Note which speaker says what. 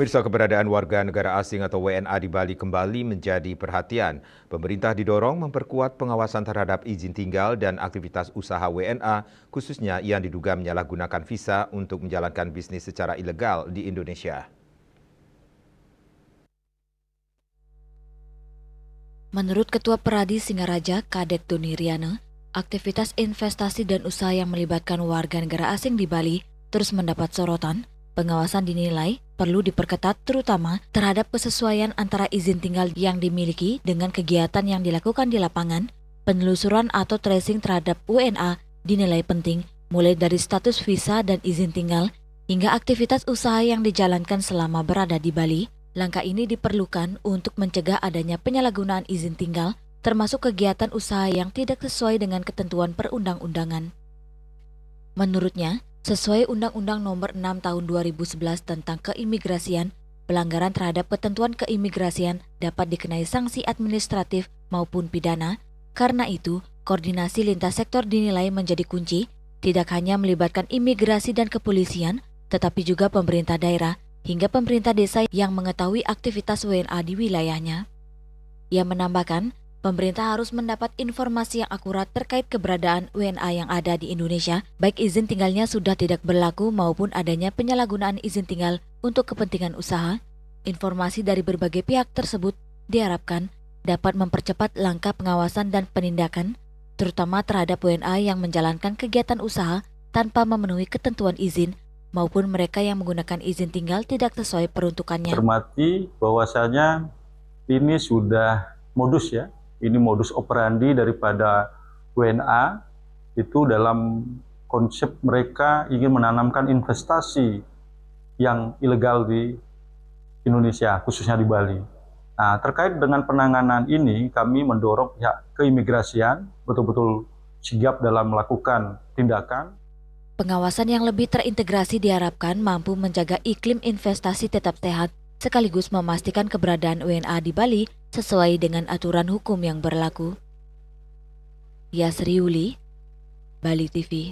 Speaker 1: Pemirsa, keberadaan warga negara asing atau WNA di Bali kembali menjadi perhatian. Pemerintah didorong memperkuat pengawasan terhadap izin tinggal dan aktivitas usaha WNA, khususnya yang diduga menyalahgunakan visa untuk menjalankan bisnis secara ilegal di Indonesia.
Speaker 2: Menurut Ketua Peradi Singaraja, Kadek Doni Riana, aktivitas investasi dan usaha yang melibatkan warga negara asing di Bali terus mendapat sorotan. Pengawasan dinilai perlu diperketat terutama terhadap kesesuaian antara izin tinggal yang dimiliki dengan kegiatan yang dilakukan di lapangan. Penelusuran atau tracing terhadap WNA dinilai penting, mulai dari status visa dan izin tinggal hingga aktivitas usaha yang dijalankan selama berada di Bali. Langkah ini diperlukan untuk mencegah adanya penyalahgunaan izin tinggal, termasuk kegiatan usaha yang tidak sesuai dengan ketentuan perundang-undangan. Menurutnya, sesuai Undang-Undang Nomor 6 Tahun 2011 tentang keimigrasian, pelanggaran terhadap ketentuan keimigrasian dapat dikenai sanksi administratif maupun pidana. Karena itu, koordinasi lintas sektor dinilai menjadi kunci, tidak hanya melibatkan imigrasi dan kepolisian, tetapi juga pemerintah daerah hingga pemerintah desa yang mengetahui aktivitas WNA di wilayahnya. Ia menambahkan, pemerintah harus mendapat informasi yang akurat terkait keberadaan WNA yang ada di Indonesia, baik izin tinggalnya sudah tidak berlaku maupun adanya penyalahgunaan izin tinggal untuk kepentingan usaha. Informasi dari berbagai pihak tersebut diharapkan dapat mempercepat langkah pengawasan dan penindakan, terutama terhadap WNA yang menjalankan kegiatan usaha tanpa memenuhi ketentuan izin, maupun mereka yang menggunakan izin tinggal tidak sesuai peruntukannya.
Speaker 3: Cermati bahwasanya ini sudah modus ya, ini modus operandi daripada WNA itu dalam konsep mereka ingin menanamkan investasi yang ilegal di Indonesia, khususnya di Bali. Nah, terkait dengan penanganan ini, kami mendorong pihak keimigrasian betul-betul sigap dalam melakukan tindakan.
Speaker 2: Pengawasan yang lebih terintegrasi diharapkan mampu menjaga iklim investasi tetap sehat, sekaligus memastikan keberadaan WNA di Bali sesuai dengan aturan hukum yang berlaku. Yasri Yuli, Bali TV.